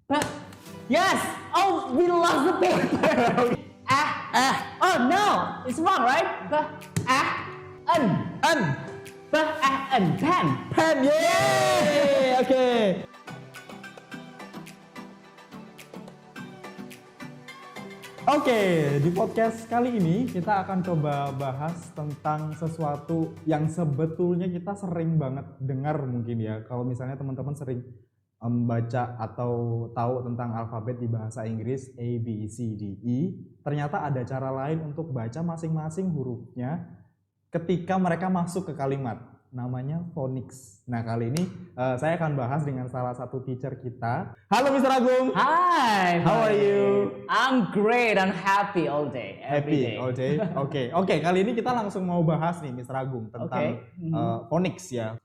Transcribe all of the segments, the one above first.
But yes. Oh, we lost the paper. Oh no, it's wrong, right? Pen. Pen, yeay! Oke. Oke, di podcast kali ini kita akan coba bahas tentang sesuatu yang sebetulnya kita sering banget dengar mungkin ya. Kalau misalnya teman-teman sering membaca atau tahu tentang alfabet di bahasa Inggris A, B, C, D, E, ternyata ada cara lain untuk baca masing-masing hurufnya ketika mereka masuk ke kalimat, namanya phonics. Nah, kali ini saya akan bahas dengan salah satu teacher kita. Halo Mr. Agung. Hi. How are you? I'm great. I'm happy all day. Happy all day. Oke. Kali ini kita langsung mau bahas nih Mr. Agung tentang phonics ya.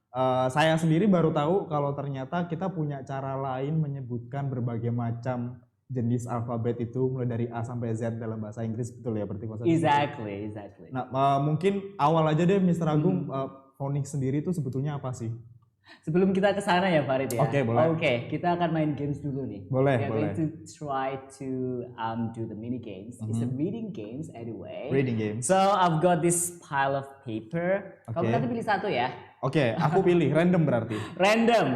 Saya sendiri baru tahu kalau ternyata kita punya cara lain menyebutkan berbagai macam jenis alfabet itu mulai dari A sampai Z dalam bahasa Inggris, betul ya? Berarti konsepnya. Exactly. Nah, mungkin awal aja deh Mr. Agung, phonics sendiri itu sebetulnya apa sih? Sebelum kita ke sana ya Farid ya. Oke, boleh. Oke, kita akan main games dulu nih. Boleh. We're going to try to do the mini games. It's a reading games anyway. Reading games. So I've got this pile of paper. Kamu nanti pilih satu ya. Oke, aku pilih random berarti. Random.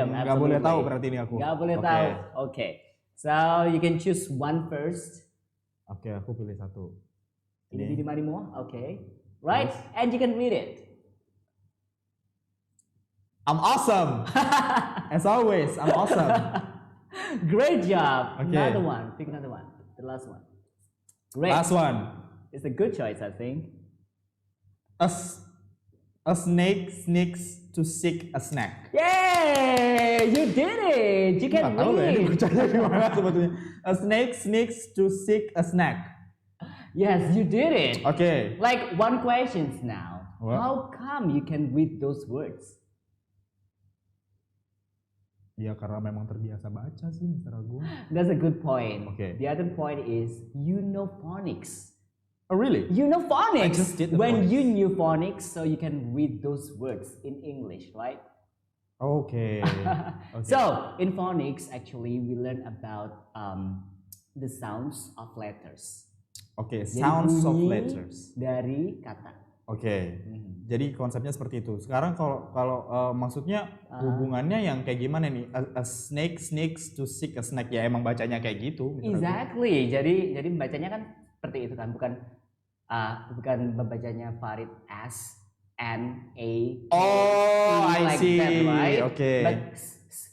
Gak boleh tahu berarti ini aku. Gak boleh tahu. Oke. So you can choose one first. Oke, aku pilih satu. Ini di mana? Oke. Right, and you can read it. I'm awesome. As always, I'm awesome. Great job. Okay. Another one. Pick another one. The last one. Great. Last one. It's a good choice, I think. A snake sneaks to seek a snack. Yay! You did it. You can read. Gimana sebetulnya? A snake sneaks to seek a snack. Yes, you did it. Okay. Like one question now. What? How come you can read those words? Ya karena memang terbiasa baca sih, Mr. Agung. That's a good point. Okay. The other point is you know phonics. Oh really? You know phonics. I just did the when phonics. you knew phonics, so you can read those words in English, right? Okay. So in phonics, actually, we learn about the sounds of letters. Okay, Jadi sounds of bunyi letters. dari kata. Oke. Jadi konsepnya seperti itu. Sekarang kalau maksudnya hubungannya yang kayak gimana nih? A snake sneaks to seek a snack, ya emang bacanya kayak gitu. Exactly. Jadi bacanya kan seperti itu kan, bukan membacanya Farid S N A. Oh, I like see. That, right? Okay. But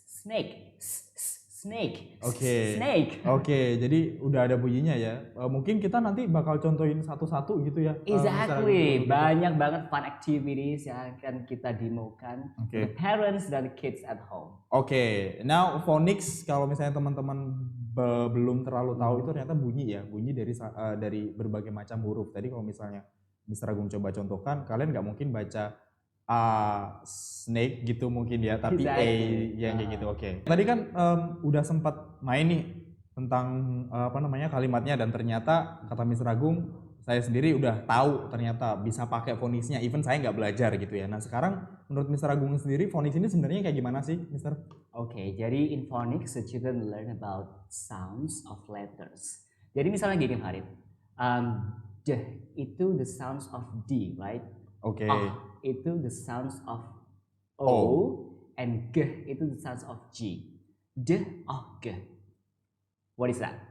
snake. Oke. Snake. Oke, jadi udah ada bunyinya ya. Mungkin kita nanti bakal contohin satu-satu gitu ya. Exactly. Banyak banget fun activities yang akan kita demokan the parents dan kids at home. Oke. Now phonics kalau misalnya teman-teman belum terlalu tahu itu ternyata bunyi dari berbagai macam huruf. Tadi kalau misalnya Mr. Agung coba contohkan, kalian nggak mungkin baca snake gitu mungkin ya, tapi exactly. yang kayak gitu. Oke. Tadi kan udah sempat main nih tentang kalimatnya, dan ternyata kata Mr. Agung, saya sendiri udah tahu ternyata bisa pakai phonicsnya, even saya nggak belajar gitu ya. Nah sekarang menurut Mr. Agung sendiri phonics ini sebenarnya kayak gimana sih, Mr.? Oke, jadi in phonics the children learn about sounds of letters. Jadi misalnya gini Farid, D itu the sounds of D, right? Oke. Itu the sounds of O, and G itu the sounds of G. D, O, G. What is that?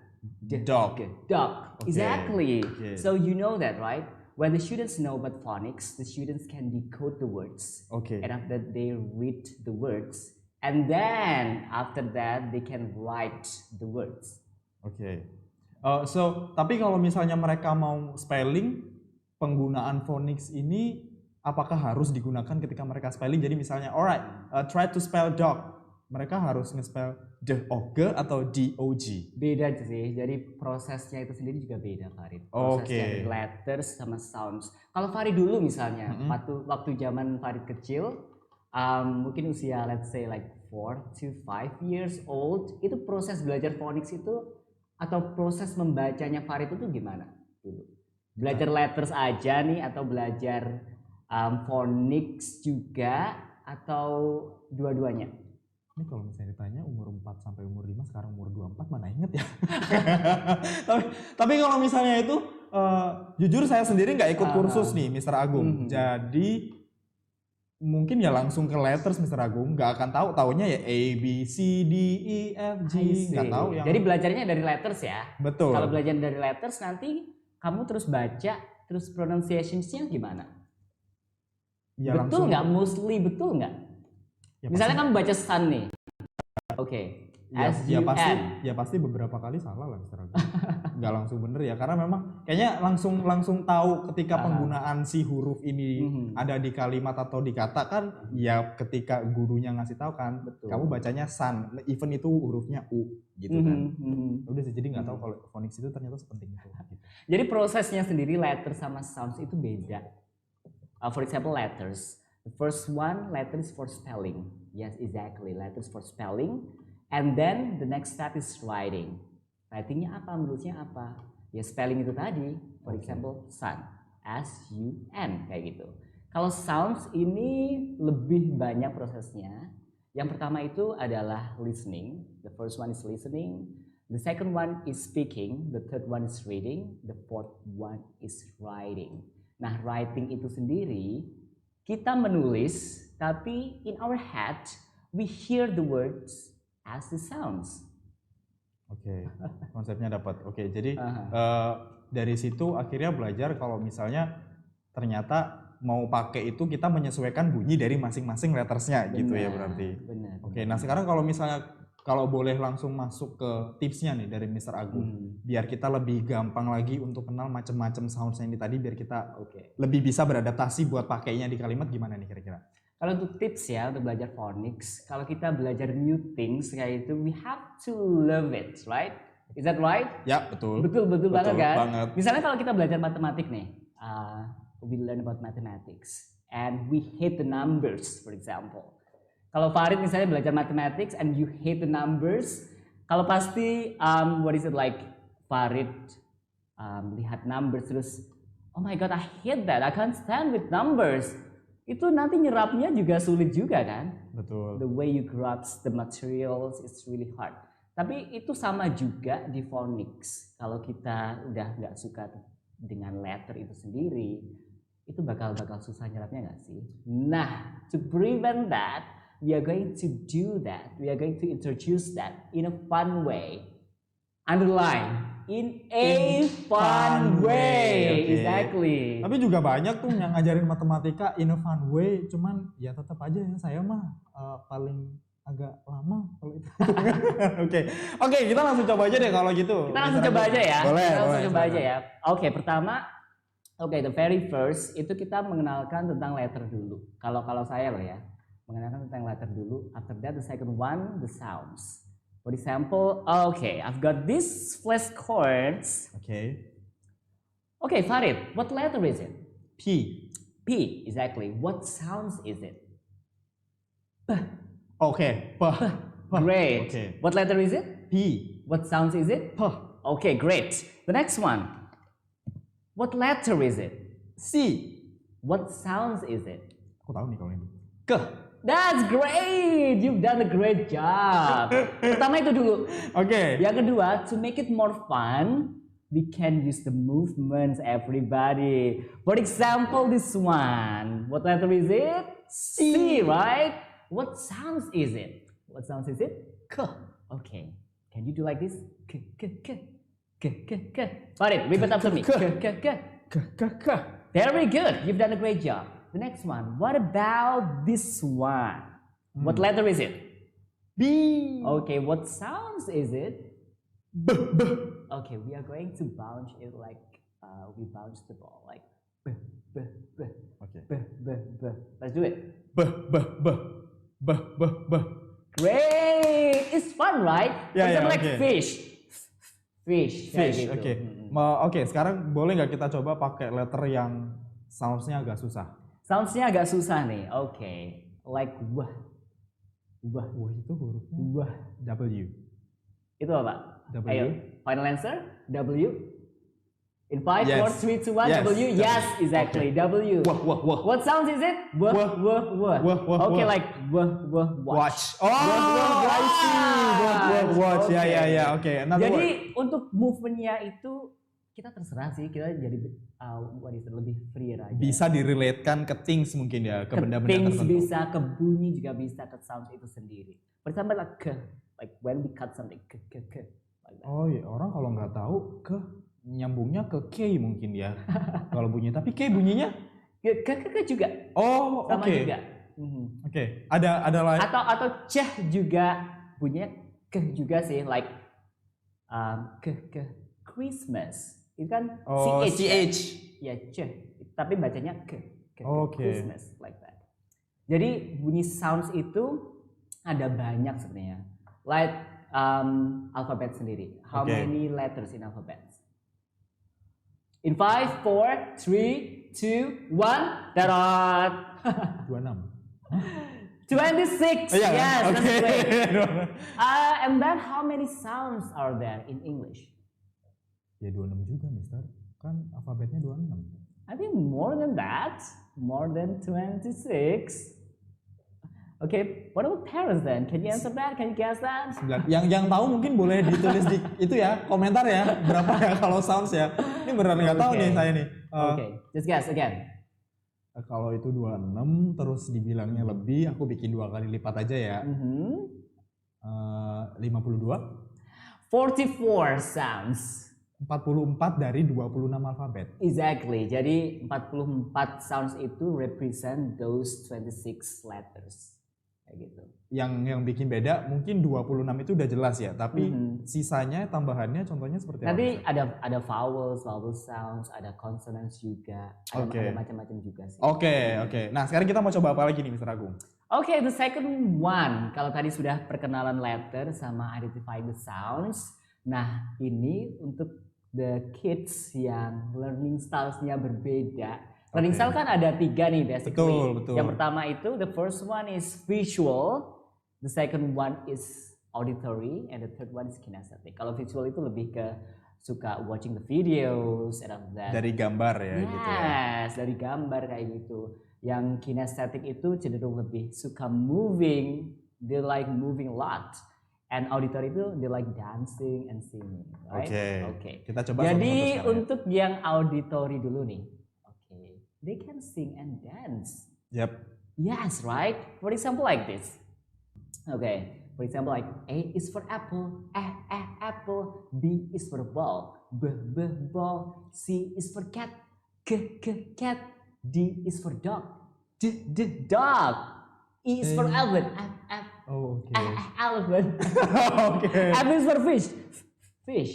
Dog. Dog. Exactly. Okay. So you know that, right? When the students know about phonics, the students can decode the words. Okay. And after that, they read the words. And then after that, they can write the words. Oke. Tapi kalau misalnya mereka mau spelling, penggunaan phonics ini apakah harus digunakan ketika mereka spelling? Jadi misalnya, alright, try to spell dog. Mereka harus nge-spell D-O-G atau D-O-G? Beda sih, jadi prosesnya itu sendiri juga beda, Farid. Prosesnya letters sama sounds. Kalau Farid dulu misalnya, waktu zaman Farid kecil, mungkin usia let's say like 4 to 5 years old, itu proses belajar phonics itu, atau proses membacanya Farid itu gimana dulu? Belajar letters aja nih, atau belajar phonics juga, atau dua-duanya? Ini kalau misalnya ditanya umur 4 sampai umur 5, sekarang umur 24, mana inget ya. tapi kalau misalnya itu, jujur saya sendiri nggak ikut kursus nih Mr. Agung. Jadi mungkin ya langsung ke letters Mr. Agung, nggak akan tahu, taunya ya A, B, C, D, E, F, G, nggak tahu yang. Jadi belajarnya dari letters ya? Betul. Kalau belajar dari letters nanti kamu terus baca, terus pronunciation-nya gimana? Ya betul nggak? Mostly betul nggak? Ya, misalnya kamu baca sun nih. Oke. Ya pasti beberapa kali salah lah Mr. Agung. Nggak langsung bener ya, karena memang kayaknya langsung tahu ketika penggunaan si huruf ini ada di kalimat atau di kata kan, ya ketika gurunya ngasih tahu kan, kamu bacanya sun, even itu hurufnya U gitu kan. Udah sih, jadi nggak tahu kalau phonics itu ternyata sepenting itu. Gitu. Jadi prosesnya sendiri letter sama sounds itu beda. For example, letters. The first one, letters for spelling. Yes, exactly, letters for spelling. And then the next step is writing. Writingnya apa? Menurutnya apa? Ya spelling itu tadi. For example, sun. S-U-N kayak gitu. Kalau sounds ini lebih banyak prosesnya. Yang pertama itu adalah listening. The first one is listening. The second one is speaking. The third one is reading. The fourth one is writing. Nah, writing itu sendiri kita menulis, tapi in our head we hear the words as the sounds. Oke, konsepnya dapat. Oke, jadi dari situ akhirnya belajar kalau misalnya ternyata mau pakai itu kita menyesuaikan bunyi dari masing-masing lettersnya gitu ya berarti. Benar. Oke, nah sekarang kalau misalnya kalau boleh langsung masuk ke tipsnya nih dari Mr. Agung, biar kita lebih gampang lagi untuk kenal macam-macam sounds yang tadi, biar kita lebih bisa beradaptasi buat pakainya di kalimat, gimana nih kira-kira? Kalau untuk tips ya untuk belajar phonics, kalau kita belajar new things kayak itu, we have to love it, right? Is that right? Ya, betul. Betul banget kan? Misalnya kalau kita belajar matematik nih, we learn about mathematics and we hate the numbers, for example. Kalau Farid misalnya belajar mathematics and you hate the numbers, kalau pasti what is it like Farid lihat numbers terus, oh my god, I hate that, I can't stand with numbers. Itu nanti nyerapnya juga sulit juga kan? Betul. The way you grasp the materials is really hard. Tapi itu sama juga di phonics. Kalau kita udah nggak suka dengan letter itu sendiri, itu bakal susah nyerapnya nggak sih? Nah, to prevent that, we are going to do that. We are going to introduce that in a fun way. Underline. In a fun way. Exactly. Tapi juga banyak tuh yang ngajarin matematika in a fun way, cuman ya tetap aja ya saya mah paling agak lama kalau itu. Oke, kita langsung coba aja deh kalau gitu. Kita langsung coba aja ya. Boleh. Kita langsung coba aja ya. Oke, pertama, the very first itu kita mengenalkan tentang letter dulu. Kalau saya loh ya, mengenalkan tentang letter dulu. After that, the second one, the sounds. For example, I've got these flashcards. Okay, Farid, what letter is it? P. P, exactly. What sounds is it? P. Okay, P. Great. Okay. What letter is it? P. What sounds is it? P. Okay, great. The next one. What letter is it? C. What sounds is it? Aku tahu nih kalau ini. K. That's great. You've done a great job. Pertama itu dulu. Yang kedua, to make it more fun, we can use the movements, everybody. For example, this one. What letter is it? C, right? What sounds is it? What sounds is it? K. Okay. Can you do like this? K, K, K. K, K, K. Farid, repeat after me. K, K, K. K, K, K. Very good. You've done a great job. The next one. What about this one? What letter is it? B. Okay. What sounds is it? B. B. Okay. We are going to bounce it like we bounce the ball like B, B, B. Okay. B, B, B. Let's do it. B, B, B. B, B, B. Great. It's fun, right? Yeah, like okay. Fish. Gitu. Oke. Sekarang boleh nggak kita coba pakai letter yang soundsnya agak susah? Soundsnya agak susah nih. Oke. Like wah. Wah itu hurufnya. Wah. W. Itu apa? W. Ayo. Final answer? W. In 5, 4, 3, 2, 1, W. Yes, exactly. W. What sound is it? Okay, like watch. Oh, I see. Watch. Ya. Oke. Jadi untuk movement-nya itu kita terserah sih, kita jadi lebih free aja. Bisa direlatekan ke things mungkin ya, ke benda-benda tertentu. Things bisa, ke bunyi juga bisa, ke sound itu sendiri. For example, like when we cut something, ke. Like that. Oh iya, orang kalau nggak tahu ke nyambungnya ke K mungkin ya. Kalau bunyi, tapi K bunyinya ke juga. Oh, sama juga. Oke. Ada lain. Atau ceh juga bunyinya ke juga sih, like ke Christmas. Itu kan CH. Ya, ceh. Tapi bacanya ke Christmas, like that. Jadi bunyi sounds itu ada banyak sebenarnya. Like alfabet sendiri. How many letters in alphabet? In 5, 4, 3, 2, 1, darot. 26. 26. Yeah, yes, that's great. And then how many sounds are there in English? Ya 26 juga, Mister. Kan alfabetnya 26. I think more than that. More than 26. Okay, what about parents then? Can you answer that? Can you guess that? Yang tahu mungkin boleh ditulis di itu ya, komentar ya, berapa ya kalau sounds ya. Ini beneran nggak tahu nih saya nih. Just guess again. Kalau itu 26 terus dibilangnya lebih, aku bikin 2 kali lipat aja ya. 52. 44 sounds. 44 dari 26 alfabet. Exactly. Jadi 44 sounds itu represent those 26 letters. Gitu. Yang bikin beda mungkin 26 itu udah jelas ya, tapi sisanya tambahannya contohnya seperti apa? Nanti ada vowel sounds, ada consonants juga, ada macam-macam juga sih. Oke. Nah, sekarang kita mau coba apa lagi nih, Mr. Agung? Oke, the second one. Kalau tadi sudah perkenalan letter sama identifying the sounds. Nah, ini untuk the kids yang learning styles-nya berbeda. Learning style kan ada 3 nih basically. Betul. Yang pertama itu, the first one is visual, the second one is auditory, and the third one is kinesthetic. Kalau visual itu lebih ke suka watching the videos and all that. Dari gambar ya gitu ya. Yes, dari gambar kayak gitu. Yang kinesthetic itu cenderung lebih suka moving, they like moving a lot. And auditory itu they like dancing and singing, right? Oke. Kita coba. Jadi untuk yang auditory dulu nih. They can sing and dance. Yep. Yes, right? For example, like this. Okay. For example, like A is for apple, apple. B is for ball, ball. C is for cat, cat. D is for dog, dog. E is for elephant, elephant. F is for fish.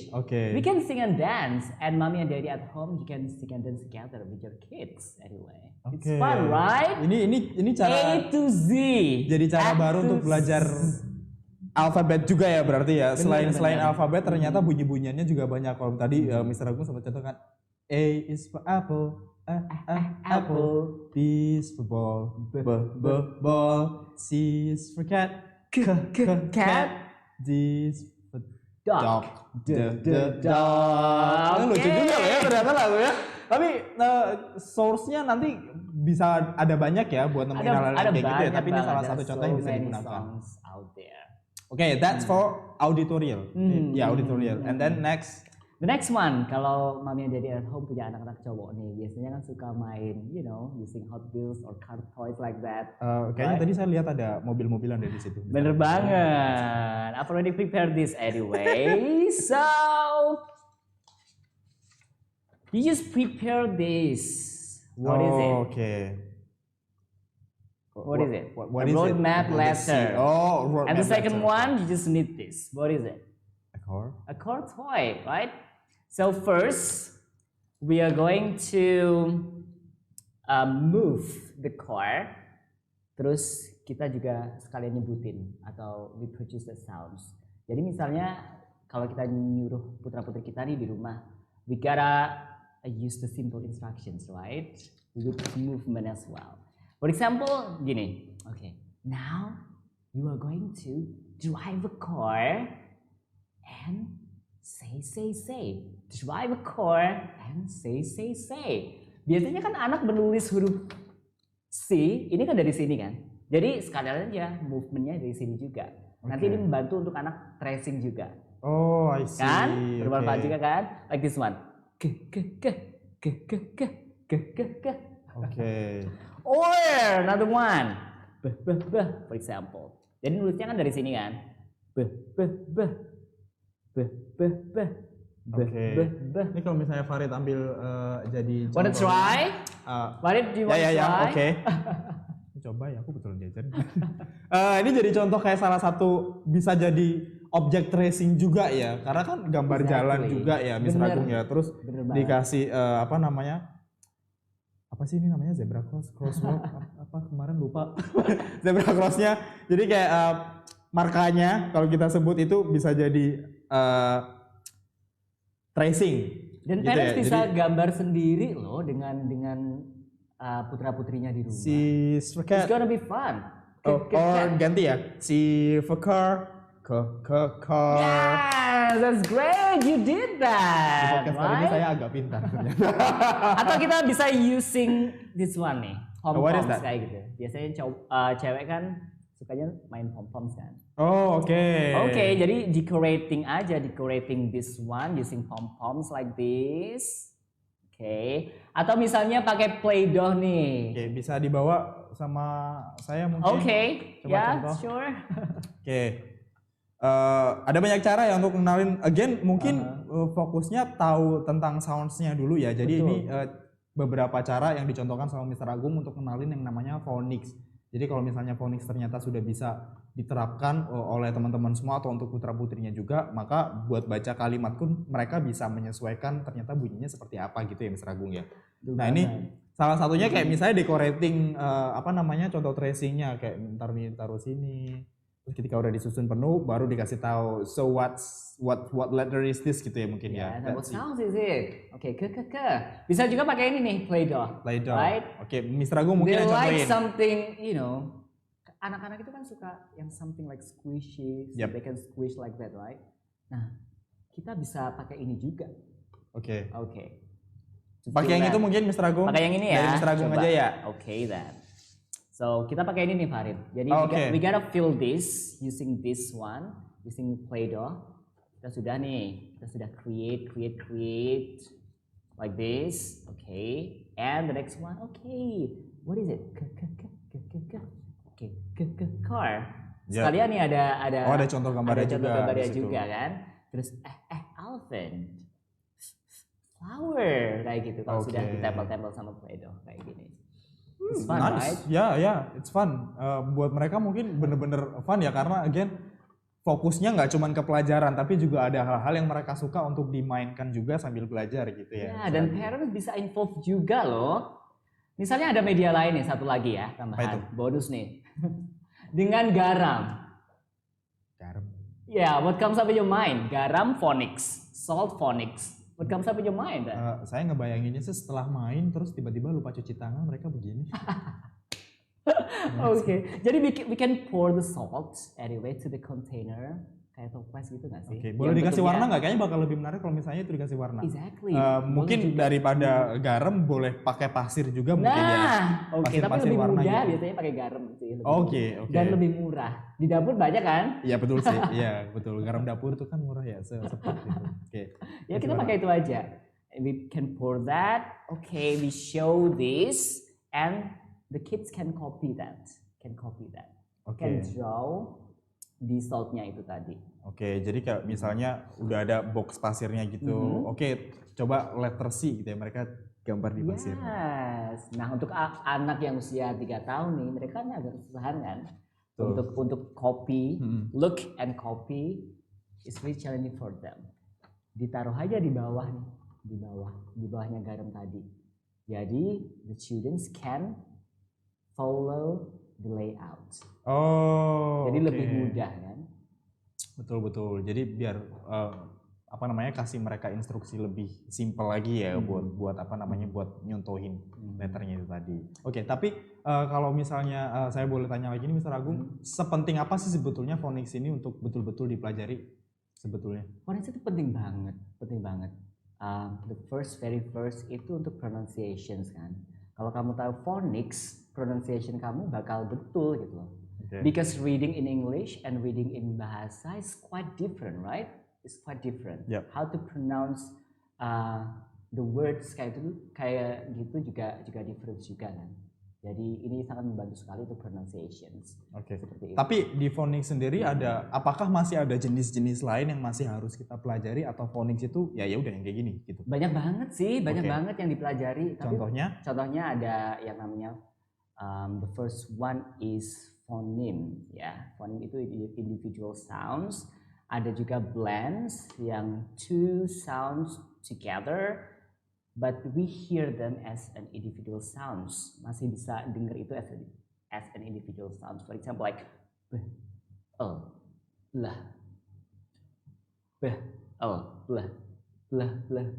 Okay. We can sing and dance, and mommy and daddy at home, you can sing and dance together with your kids anyway. It's fun, right? Ini cara A to Z. Jadi cara baru untuk belajar alfabet juga ya berarti ya. Selain alfabet ternyata bunyi-bunyiannya juga banyak. Kalau tadi Mr. Agung sempat contohkan A is for apple, apple. B is for ball, ball. C is for cat, cat. D is Dog. Dog. Lucu juga loh ya ternyata lagu ya. Tapi source-nya nanti bisa ada banyak ya buat nemuin hal-hal kayak gitu ya. Tapi ini salah satu contoh yang bisa digunakan. Oke, that's for auditorial. Ya, auditorial. And then the next one, kalau mami and daddy at home punya anak-anak cowok nih, biasanya kan suka main, using Hot Wheels or car toys like that. Kayaknya tadi saya lihat ada mobil-mobilan dari situ. Bener banget. I've already prepared this anyway. So, you just prepare this. What is it? Okay. What is it? What a is roadmap letter. Roadmap and the second letter. one, you just need this. What is it? A car toy, right? So first, we are going to move the car. Terus kita juga sekalian nyebutin atau we produce the sounds. Jadi misalnya kalau kita nyuruh putra-putri kita nih di rumah, we gotta use the simple instructions, right? With movement as well. For example, gini. Okay, now you are going to drive a car and say. Drive a car and say. Biasanya kan anak menulis huruf C, ini kan dari sini kan. Jadi sekalian aja movementnya dari sini juga. Nanti ini membantu untuk anak tracing juga. Oh, I see. Kan? Bermanfaat juga kan? Like this one. Or another one. For example. Jadi nulisnya kan dari sini kan. Ini kalau misalnya Farid ambil jadi wanna try? Farid, do you want to try? Oke. Coba ya, aku betul jajan. Ini jadi contoh kayak salah satu bisa jadi objek tracing juga ya, karena kan gambar jalan juga ya, Mr. Agung ya. Terus dikasih apa sih ini namanya zebra crosswalk apa kemarin lupa zebra crossnya. Jadi kayak markanya kalau kita sebut itu bisa jadi tracing. Dan gitu parents ya. bisa jadi, gambar sendiri loh dengan putra-putrinya di rumah. It's gonna be fun. Or ganti ya, si car. Yes, that's great. You did that. Di podcast kali ini saya agak pintar ternyata. Atau kita bisa using this one nih, pom-poms kayak gitu. Biasanya cewek kan sukanya main pom-poms kan. Oh, oke. Jadi decorating this one using pom-poms like this. Atau misalnya pakai play-doh nih. Bisa dibawa sama saya mungkin. Coba contoh. Sure. Ada banyak cara ya untuk kenalin. Again, mungkin fokusnya tahu tentang sounds-nya dulu ya. Jadi ini beberapa cara yang dicontohkan sama Mr. Agung untuk kenalin yang namanya phonics. Jadi kalau misalnya phonics ternyata sudah bisa diterapkan oleh teman-teman semua atau untuk putra-putrinya juga, maka buat baca kalimat pun mereka bisa menyesuaikan ternyata bunyinya seperti apa gitu ya Mr. Agung ya. Nah ini salah satunya kayak misalnya decorating contoh tracingnya kayak ntar nih taruh sini. Terus ketika udah disusun penuh baru dikasih tahu so what letter is this gitu ya mungkin ya. What sounds is it? Bisa juga pakai ini nih play-doh. Right? Mr. Agung mungkin yang contohin. Like something, anak-anak itu kan suka yang something like squishy, so they can squish like that, right? Nah, kita bisa pakai ini juga. Oke. Pakai yang itu mungkin Mr. Agung. Pakai yang ini ya. Dari Mr. Agung aja ya. Then. So kita pakai ini nih Farid. Jadi we gotta fill this using this one, using play-doh. Kita sudah create like this. And the next one, what is it? Car. Sekalian nih ada contoh gambarnya juga kan. Terus elephant, flower kayak gitu. Kalau sudah ditempel-tempel sama play-doh kayak gini. It's fun, nice. Ya, it's fun. Buat mereka mungkin bener-bener fun ya karena again fokusnya nggak cuma ke pelajaran tapi juga ada hal-hal yang mereka suka untuk dimainkan juga sambil belajar gitu ya. Dan parents bisa involve juga loh. Misalnya ada media lain nih, satu lagi ya tambahan bonus nih. Dengan garam. What comes up in your mind? Garam phonics, salt phonics. What comes up in your mind? Saya ngebayanginnya sih setelah main terus tiba-tiba lupa cuci tangan mereka begini. Jadi we can pour the salt anyway to the container. Kayak toples gitu nggak sih? Boleh dikasih warna nggak? Kayaknya bakal lebih menarik kalau misalnya itu dikasih warna. Exactly. Mungkin daripada garam boleh pakai pasir juga mungkin ya. Tapi lebih mudah biasanya pakai garam sih. Dan lebih murah. Di dapur banyak kan? Iya betul sih. Iya betul. Garam dapur itu kan murah ya. Seperti itu. Kita pakai itu aja. We can pour that. We show this and the kids can copy that. Can draw di saltnya itu tadi. Jadi kayak misalnya udah ada box pasirnya gitu. Coba letter C gitu ya, mereka gambar di pasir. Nah untuk anak yang usia 3 tahun nih, mereka kan agak kesusahan kan. Untuk copy, look and copy is really challenging for them. Ditaruh aja di bawah nih, di bawahnya garam tadi. Jadi the students can follow the layout. Jadi lebih mudah kan? Betul. Jadi biar kasih mereka instruksi lebih simpel lagi ya buat nyontohin letternya itu tadi. Tapi kalau misalnya saya boleh tanya lagi nih Mr. Agung, sepenting apa sih sebetulnya phonics ini untuk betul-betul dipelajari sebetulnya? Phonics itu penting banget, penting banget. Very first itu untuk pronunciations kan. Kalau kamu tahu phonics, pronunciation kamu bakal betul gitu loh. Okay. Because reading in English and reading in bahasa is quite different, right? It's quite different. Yep. How to pronounce the words kayak gitu juga different juga kan. Jadi ini sangat membantu sekali untuk pronunciations. Oke. Tapi di phonics sendiri apakah masih ada jenis-jenis lain yang masih harus kita pelajari atau phonics itu ya udah yang kayak gini gitu? Banyak banget sih, banyak banget yang dipelajari. Contohnya? Contohnya ada yang namanya the first one is phoneme ya. Phoneme itu individual sounds. Ada juga blends yang two sounds together. But we hear them as an individual sounds. Masih bisa dengar itu as an individual sounds. For example, like b, lah,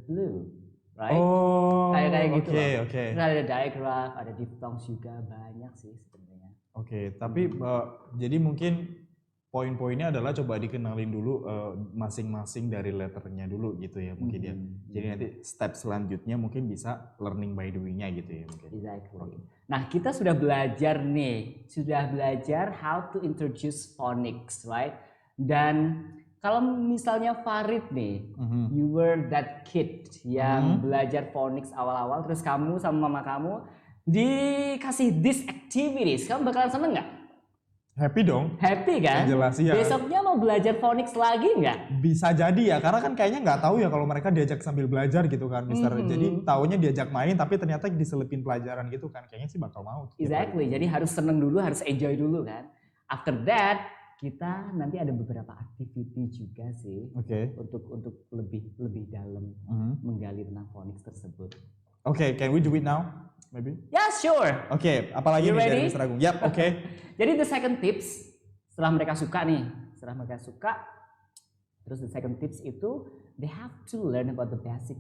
blue, right? Kayak gitu. Oke. Terus ada digraph, ada diphthongs juga, banyak sih sebenarnya. Oke, tapi jadi mungkin poin-poinnya adalah coba dikenalin dulu masing-masing dari letternya dulu gitu ya mungkin ya. Jadi nanti step selanjutnya mungkin bisa learning by doing-nya gitu ya mungkin. Exactly. Okay. Nah kita sudah belajar how to introduce phonics, right? Dan kalau misalnya Farid nih, you were that kid yang belajar phonics awal-awal, terus kamu sama mama kamu dikasih these activities, kamu bakalan seneng nggak? Happy dong. Happy kan? Jelas ya. Besoknya mau belajar phonics lagi nggak? Bisa jadi ya, karena kan kayaknya nggak tahu ya kalau mereka diajak sambil belajar gitu kan, Mister. Jadi taunya diajak main, tapi ternyata diselipin pelajaran gitu kan. Kayaknya sih bakal mau. Exactly. Jadi harus seneng dulu, harus enjoy dulu kan. After that, kita nanti ada beberapa activity juga sih. Oke. Untuk lebih dalam menggali tentang phonics tersebut. Oke, can we do it now? Maybe? Yeah, sure. Oke, apalagi nih dari Mr. Agung? Yap, oke. Jadi the second tips, setelah mereka suka, terus the second tips itu they have to learn about the basic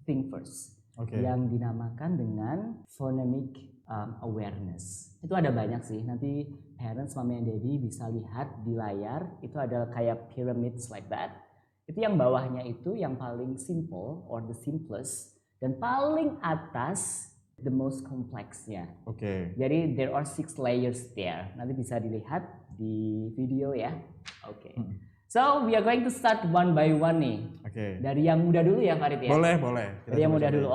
thing first. Yang dinamakan dengan phonemic awareness. Itu ada banyak sih. Nanti parents, mama and daddy bisa lihat di layar. Itu ada kayak pyramids like that. Itu yang bawahnya itu yang paling simple or the simplest. Dan paling atas the most complexnya. Jadi there are 6 layers there. Nanti bisa dilihat di video ya. So we are going to start one by one nih. Dari yang mudah dulu ya Farid ya. Boleh. Dari yang mudah dulu.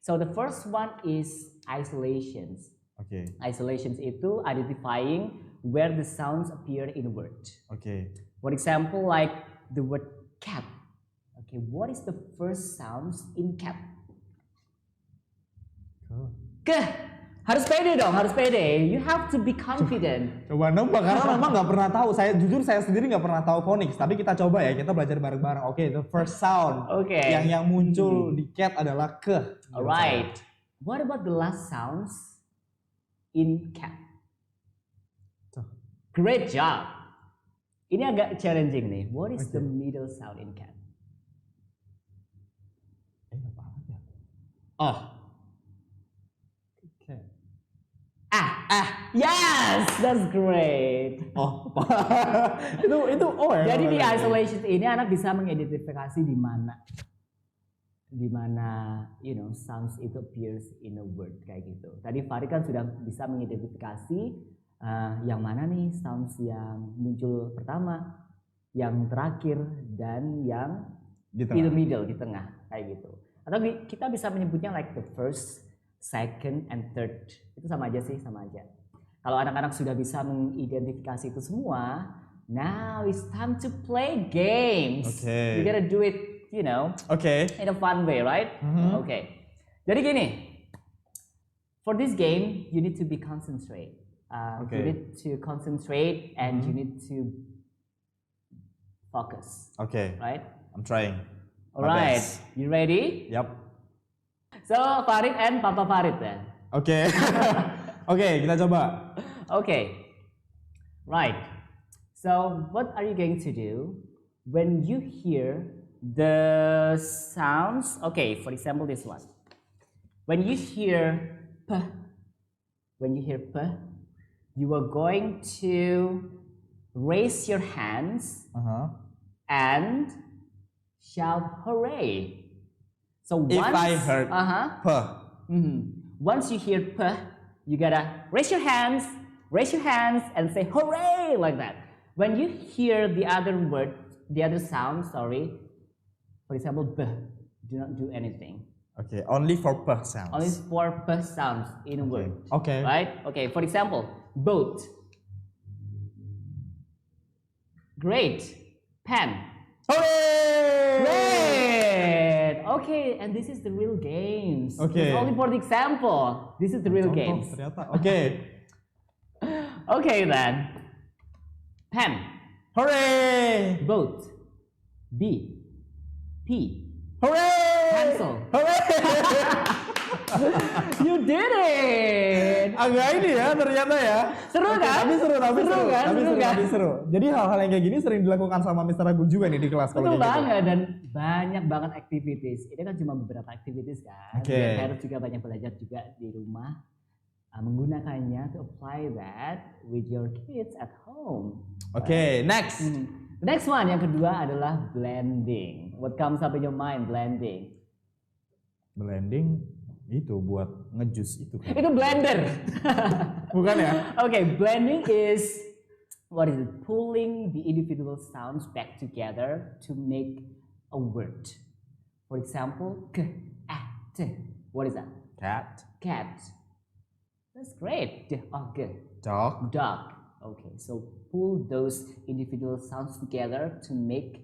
So the first one is isolations. Isolations itu identifying where the sounds appear in a word. For example, like the word cat. What is the first sounds in cat? Harus pede dong, harus pede. You have to be confident. Coba nembak karena memang nggak pernah tahu. Saya sendiri nggak pernah tahu phonics. Tapi kita coba ya, kita belajar bareng-bareng. The first sound yang muncul di cat adalah ke. Alright. What about the last sounds in cat? Great job. Ini agak challenging nih. What is the middle sound in cat? Yes, that's great. Itu ya. Jadi di isolation ini anak bisa mengidentifikasi di mana sounds itu appears in a word kayak gitu. Tadi Farid kan sudah bisa mengidentifikasi yang mana nih sounds yang muncul pertama, yang terakhir, dan yang in the middle, di tengah kayak gitu. Atau kita bisa menyebutnya like the first, second, and third. Itu sama aja sih, sama aja. Kalau anak-anak sudah bisa mengidentifikasi itu semua, now it's time to play games. You gotta do it, in a fun way, right? Jadi gini, for this game, you need to be concentrate. You need to concentrate and you need to focus. Right? I'm trying. Alright, you ready? Yep. So, Farid and Papa Farid then. Kita coba. Right. So, what are you going to do when you hear the sounds? For example, this one. When you hear p, you are going to raise your hands and shout hooray. So If I heard p. Once you hear p, you gotta raise your hands and say hooray like that. When you hear the other word, the other sound, for example, b, do not do anything. Okay, only for p sounds. Only for p sounds in a word. Okay. Right? Okay, for example, boat. Great. Pen. Hooray! Great. Okay, and this is the real games. Okay. It's only for the example. This is the real games. Ternyata. Okay. Okay then. Pen. Hooray! Boat. B. P. Hooray! Pencil. Hooray! You did it. Agak ini ya ternyata ya. Seru kan? Tapi seru. Jadi hal-hal yang kayak gini sering dilakukan sama Mr. Agung juga nih di kelas. Betul banget dan banyak banget activities. Ini kan cuma beberapa activities kan. Okay. Harus juga banyak belajar juga di rumah. Menggunakannya to apply that with your kids at home. Okay, next. The next one, yang kedua adalah blending. What comes up in your mind, blending? Blending itu buat ngejus itu kan? Itu blender. Bukan ya? Okay, blending is, what is it? Pulling the individual sounds back together to make a word. For example, k, a, t. What is that? Cat. Cat. That's great. D, o, g. Dog. Dog. Okay, so pull those individual sounds together to make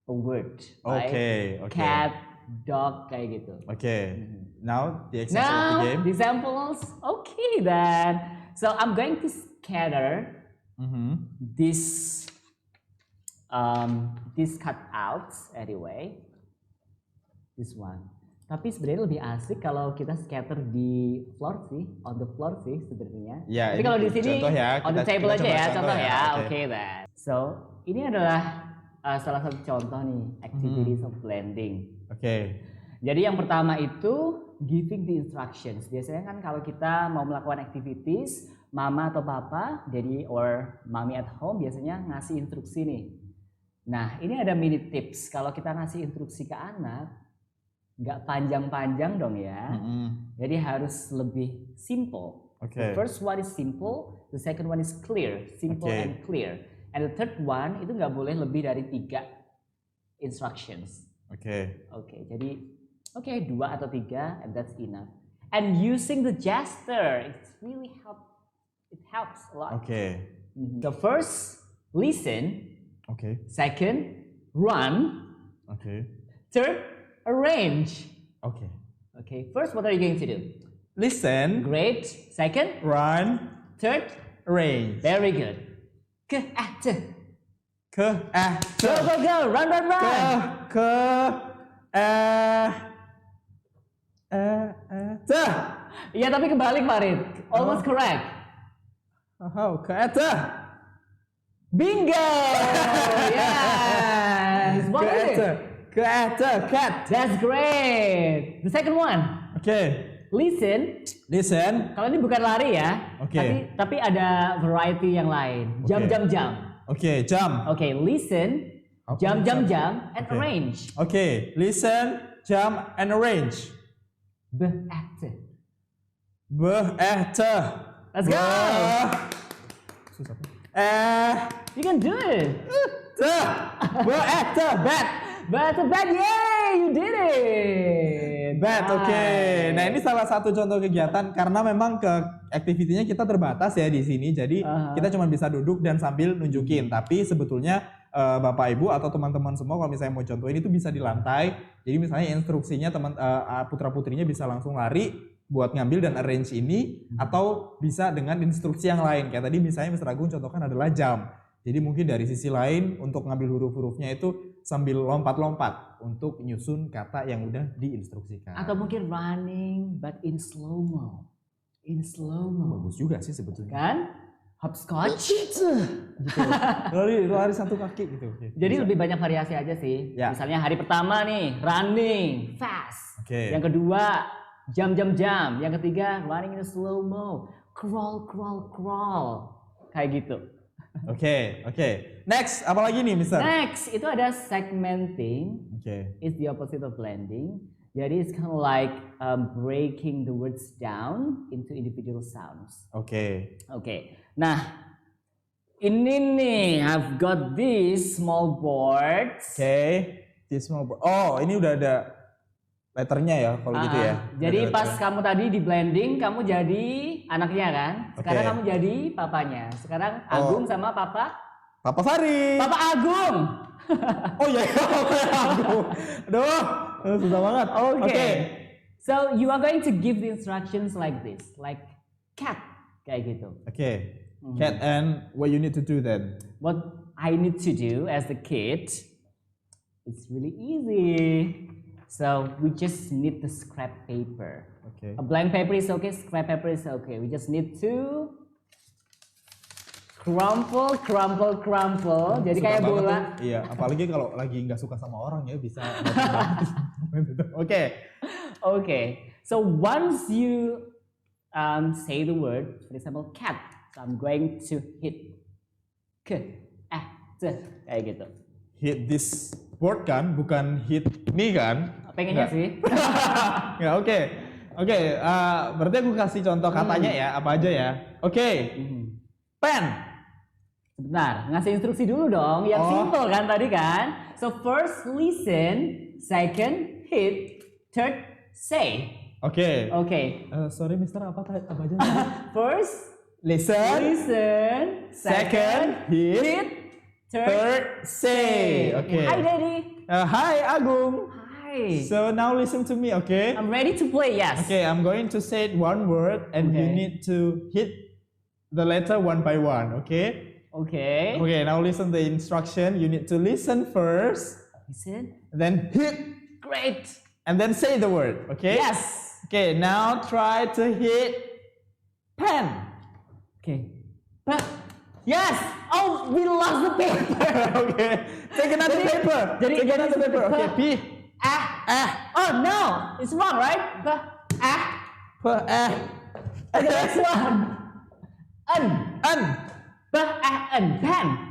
a word. Right? Okay. Cat, dog, kayak gitu. Okay. Now the example of the game. The examples. Okay then. So I'm going to scatter these cutouts anyway. This one. Tapi sebenarnya lebih asik kalau kita scatter di floor sih, on the floor sih sebenarnya. Ya, tapi kalau di sini ya, on the table aja ya, contoh ya. Okay. Then. So ini adalah salah satu contoh nih activities of blending. Okay. Jadi yang pertama itu giving the instructions. Biasanya kan kalau kita mau melakukan activities, mama atau papa, daddy or mommy at home biasanya ngasih instruksi nih. Nah ini ada mini tips. Kalau kita ngasih instruksi ke anak, nggak panjang-panjang dong ya. Jadi harus lebih simple. Okay. The first one is simple, the second one is clear, simple and clear. And the third one itu nggak boleh lebih dari 3 instructions. Okay. Okay, jadi dua atau 3 and that's enough. And using the gesture, it's really it helps a lot. Okay. The first, listen. Okay. Second, run. Okay. Third, arrange. Okay. Okay, first what are you going to do? Listen. Great. Second, Run. third, Arrange. very good. Ke, t. Ke, t. Go, run. T. Iya tapi kebalik Farid. Almost correct. Ke, t. Bingo! Yes. What is it? Cat. That's great. The second one. Okay. Listen. Kalau ini bukan lari ya. Okay. Tapi ada variety yang lain. Jam. Okay, jump. Okay, listen. Jam, and arrange. Okay, listen, jump, and arrange. Let's go. You can do it. Bat, yay, you did it. Bat, oke. Nah ini salah satu contoh kegiatan karena memang activity-nya kita terbatas ya di sini. Jadi kita cuma bisa duduk dan sambil nunjukin. Tapi sebetulnya Bapak Ibu atau teman-teman semua kalau misalnya mau contohin itu bisa di lantai. Jadi misalnya instruksinya putra-putrinya bisa langsung lari buat ngambil dan arrange ini, atau bisa dengan instruksi yang lain. Kayak tadi misalnya Mr. Agung contohkan adalah jam. Jadi mungkin dari sisi lain untuk ngambil huruf-hurufnya itu sambil lompat-lompat untuk nyusun kata yang udah diinstruksikan. Atau mungkin running but in slow-mo. Bagus juga sih sebetulnya. Kan? Hopscotch. Gitu. Lari satu kaki gitu. Jadi lebih banyak variasi aja sih. Ya. Misalnya hari pertama nih running fast. Okay. Yang kedua jam. Yang ketiga running in slow-mo. Crawl. Kayak gitu. Oke. Next, apa lagi nih, Mister? Next, itu ada segmenting. Oke. It's the opposite of blending. Jadi it's kind of like breaking the words down into individual sounds. Oke. Nah, ini nih, I've got these small boards. This small board. Oh, ini udah ada letternya ya, kalau gitu ya. Jadi pas kamu tadi di blending, kamu jadi anaknya kan? Sekarang kamu jadi papanya. Sekarang Agung sama Papa Fari. Papa Agung. Oh iya, Agung. Aduh, susah banget. Okay. So you are going to give the instructions like this, like cat, kayak gitu. Cat, and what you need to do then? What I need to do as a kid, it's really easy. So we just need the scrap paper. A blank paper is okay, scrap paper is okay. We just need to crumple. Jadi kayak bola. Iya, apalagi kalau lagi nggak suka sama orang ya bisa. Okay. So once you say the word, for example, cat. So I'm going to hit kayak gitu. Hit this board kan, bukan hit me kan? Pengennya sih. Ya, oke. Berarti aku kasih contoh katanya ya, apa aja ya. Pen. Sebentar, ngasih instruksi dulu dong, yang simple kan tadi kan. So first listen, second hit, third say. Oke. Sorry Mister, apa aja? First listen, second hit, third say. Hi Daddy. Hi Agung. Hi. So now listen to me, okay? I'm ready to play, yes. Okay, I'm going to say one word and you need to hit the letter one by one, okay? Okay, now listen the instruction. You need to listen first. Listen. Then hit. Great. And then say the word, okay? Yes. Okay, now try to hit pen. Yes. Oh, we lost the paper. Okay. Take another paper. Take another paper. Okay, P. Oh no, it's wrong, right? The next one.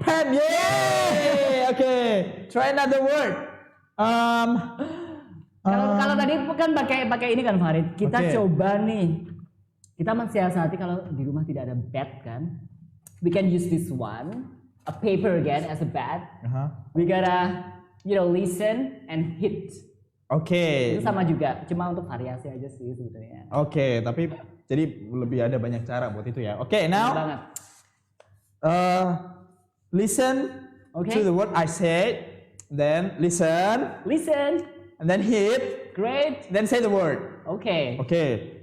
Pen. Yay. Okay. Try another word. Kalau tadi kan pakai ini kan Farid. Kita coba nih. Kita mensiasati kalau di rumah tidak ada bed kan. We can use this one, a paper again as a bed. We gotta, listen and hit. Itu sama juga, cuma untuk variasi aja sih sebetulnya. Tapi jadi lebih ada banyak cara buat itu ya. Now listen to the word I said, then listen, and then hit. Great. Then say the word.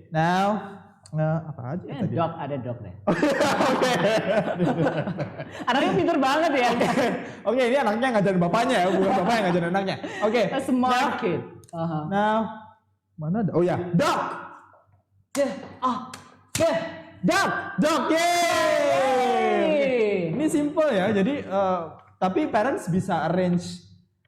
Now apa aja tadi? Ada dog deh. Anaknya pintar banget ya. Ini anaknya ngajarin bapaknya ya, bukan bapaknya yang ngajarin anaknya. A smart kid. Now, mana ada? Oh ya, dog. Dog. Yay! Ini simple ya. Jadi tapi parents bisa arrange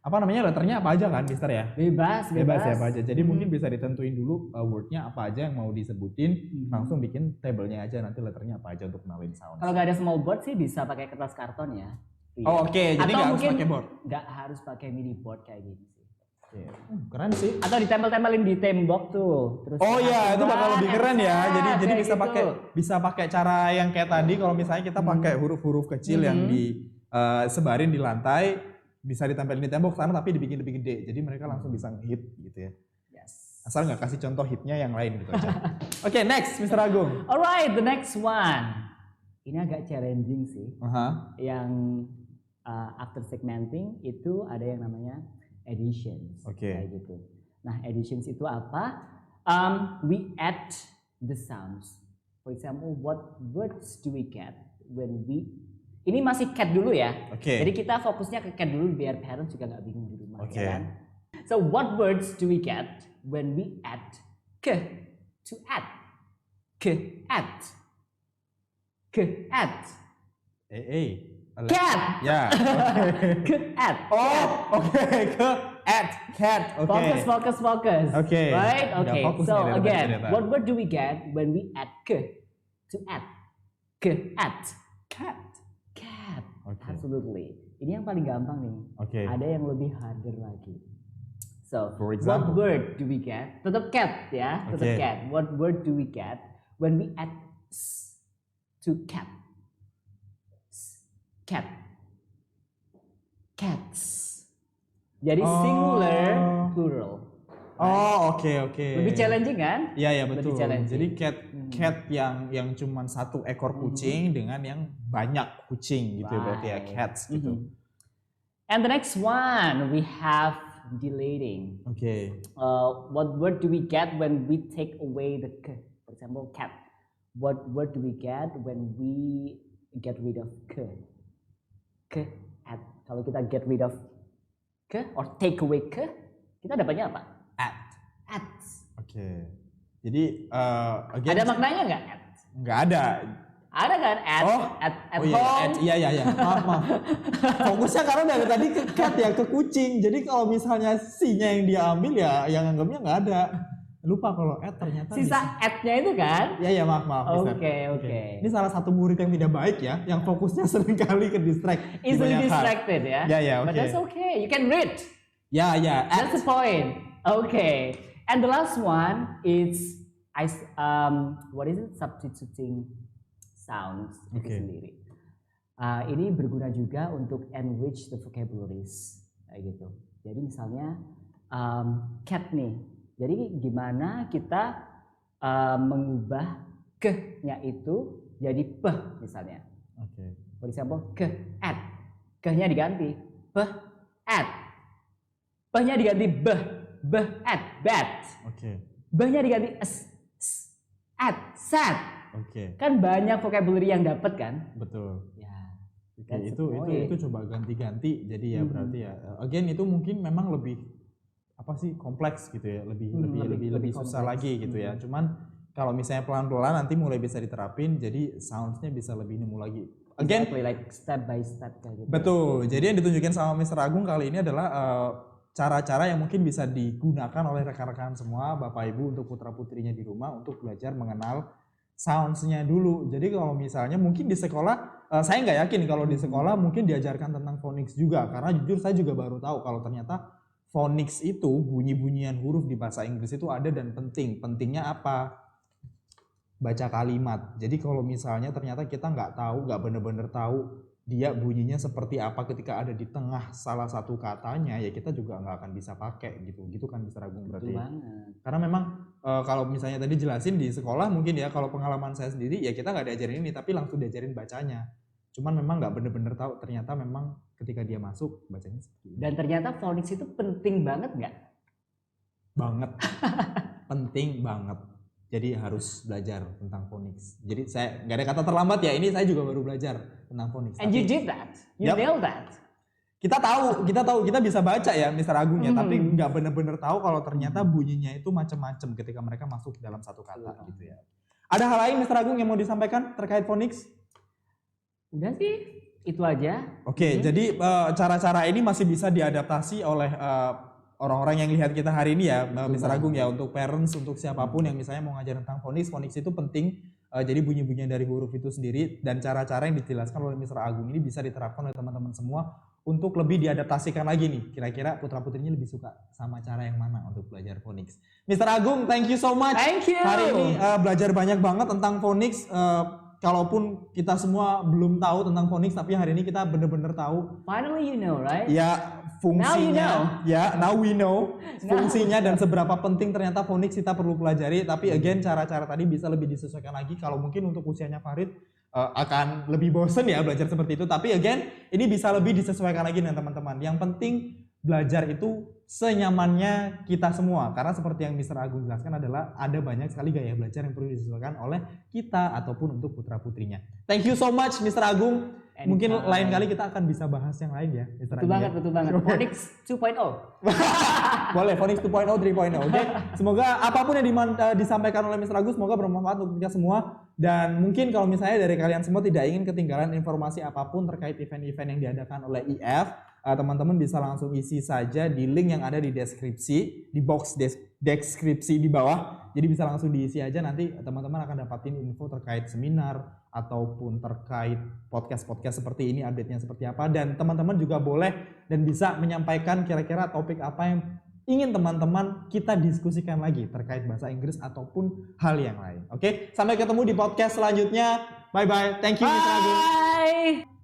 letternya apa aja kan, Mister ya? Bebas ya apa aja. Jadi mungkin bisa ditentuin dulu wordnya apa aja yang mau disebutin, langsung bikin tabelnya aja nanti letternya apa aja untuk kenalin sound. Kalau nggak ada small board sih bisa pakai kertas karton ya. Jadi nggak harus pakai board. Nggak harus pakai mini board kayak gini sih. Keren sih. Atau ditempel-tempelin di tembok tuh. Terus itu bakal lebih keren ya. Jadi bisa pakai cara yang kayak tadi. Kalau misalnya kita pakai huruf-huruf kecil yang disebarin di lantai, bisa ditempelin di tembok sana tapi dibikin lebih gede. Jadi mereka langsung bisa ngehit gitu ya. Yes. Asal nggak kasih contoh hitnya yang lain gitu aja. Next, Mr. Agung. Alright, the next one. Ini agak challenging sih. Yang after segmenting itu ada yang namanya additions. Kayak gitu. Nah, additions itu apa? We add the sounds. For example, what words do we get when we... Ini masih cat dulu ya. Jadi kita fokusnya ke cat dulu biar parents juga nggak bingung di rumah. Ya kan? So what words do we get when we add to add? Cat. Ya. Add. Cat. Focus. Right? So again, what word do we get when we add to add? Cat. Absolutely. Ini yang paling gampang nih. Ada yang lebih harder lagi. So, for example, what word do we get? Tetap cat ya, tetap cat. What word do we get when we add s to cat? Cat. Cats. Jadi singular, plural. Oke. Lebih challenging kan? Iya betul. Jadi cat yang cuman satu ekor kucing dengan yang banyak kucing gitu berarti ya, cats gitu. And the next one we have deleting. What word do we get when we take away the k? For example, cat. What word do we get when we get rid of k? K at. Kalau kita get rid of k or take away k, kita dapatnya apa? At. Jadi ada maknanya nggak at? Nggak ada. Ada kan at home? Iya. Maaf. Fokusnya karena dari tadi ke cat ya, ke kucing. Jadi kalau misalnya C-nya yang dia ambil ya yang anggapnya nggak ada. Lupa kalau at ternyata sisa at-nya itu kan? Iya maaf. Oke. Ini salah satu murid yang tidak baik ya, yang fokusnya sering kali ke distract. Easily distracted ya? Iya, But that's okay, you can read. Ya. That's the point. Okay. And the last one is what is it? Substituting sounds itu sendiri. Ini berguna juga untuk enrich the vocabularies kayak gitu. Jadi misalnya cat nih. Jadi gimana kita mengubah ke-nya itu jadi p misalnya. For example, ke-at. Ke-nya diganti p-at. P-nya diganti b-at, bat. B-nya diganti at, sad. Kan banyak vocabulary yang dapat kan? Betul. Ya. Itu coba ganti-ganti. Jadi ya berarti ya. Again itu mungkin memang lebih kompleks gitu ya, lebih susah lagi gitu ya. Cuman kalau misalnya pelan-pelan nanti mulai bisa diterapin, jadi sounds-nya bisa lebih nemu lagi. Again, like step by step kayak gitu. Betul. Jadi yang ditunjukin sama Mr. Agung kali ini adalah cara-cara yang mungkin bisa digunakan oleh rekan-rekan semua, Bapak Ibu, untuk putra-putrinya di rumah untuk belajar mengenal sounds-nya dulu. Jadi kalau misalnya mungkin di sekolah, saya nggak yakin kalau di sekolah mungkin diajarkan tentang phonics juga, karena jujur saya juga baru tahu kalau ternyata phonics itu bunyi-bunyian huruf di bahasa Inggris itu ada dan penting. Pentingnya apa? Baca kalimat. Jadi kalau misalnya ternyata kita nggak bener-bener tahu dia bunyinya seperti apa ketika ada di tengah salah satu katanya, ya kita juga nggak akan bisa pakai gitu kan Mr. Agung berarti. Karena memang kalau misalnya tadi jelasin di sekolah mungkin ya, kalau pengalaman saya sendiri ya kita nggak diajarin ini tapi langsung diajarin bacanya. Cuman memang nggak bener-bener tahu ternyata memang ketika dia masuk bacanya seperti ini. Dan ternyata phonics itu penting banget nggak? Banget. Penting banget. Jadi harus belajar tentang phonics. Jadi saya nggak ada kata terlambat ya, ini saya juga baru belajar tentang phonics. And you did that, you nailed that. Kita tahu, kita bisa baca ya Mr. Agung ya, tapi nggak bener-bener tahu kalau ternyata bunyinya itu macam-macam ketika mereka masuk dalam satu kata gitu ya. Ada hal lain Mr. Agung yang mau disampaikan terkait phonics? Udah sih, itu aja. Oke, jadi cara-cara ini masih bisa diadaptasi oleh orang-orang yang lihat kita hari ini ya, Mr. Agung ya, untuk parents, untuk siapapun yang misalnya mau ngajar tentang phonics. Phonics itu penting, jadi bunyi-bunyian dari huruf itu sendiri, dan cara-cara yang dijelaskan oleh Mr. Agung ini bisa diterapkan oleh teman-teman semua untuk lebih diadaptasikan lagi nih. Kira-kira putra-putrinya lebih suka sama cara yang mana untuk belajar phonics. Mr. Agung, thank you so much. Thank you. Hari ini belajar banyak banget tentang phonics. Kalaupun kita semua belum tahu tentang phonics, tapi hari ini kita benar-benar tahu. Finally you know, right? Ya, fungsinya. Now we know fungsinya dan seberapa penting ternyata phonics kita perlu pelajari. Tapi again, cara-cara tadi bisa lebih disesuaikan lagi. Kalau mungkin untuk usianya Farid akan lebih bosen ya belajar seperti itu. Tapi again, ini bisa lebih disesuaikan lagi dengan teman-teman. Yang penting belajar itu senyamannya kita semua, karena seperti yang Mr. Agung jelaskan adalah ada banyak sekali gaya belajar yang perlu disesuaikan oleh kita ataupun untuk putra-putrinya. Thank you so much Mr. Agung. Mungkin lain kali kita akan bisa bahas yang lain ya Mr. Agung. Betul banget. Phonics 2.0. Boleh, Phonics 2.0, 3.0. Oke. Semoga apapun yang disampaikan oleh Mr. Agung semoga bermanfaat untuk kita semua. Dan mungkin kalau misalnya dari kalian semua tidak ingin ketinggalan informasi apapun terkait event-event yang diadakan oleh IF, teman-teman bisa langsung isi saja di link yang ada di deskripsi, di box deskripsi di bawah. Jadi bisa langsung diisi aja, nanti teman-teman akan dapatin info terkait seminar ataupun terkait podcast-podcast seperti ini, update-nya seperti apa. Dan teman-teman juga boleh dan bisa menyampaikan kira-kira topik apa yang ingin teman-teman kita diskusikan lagi terkait bahasa Inggris ataupun hal yang lain. Oke, sampai ketemu di podcast selanjutnya. Bye-bye. Thank you, Mr. Agung. Bye.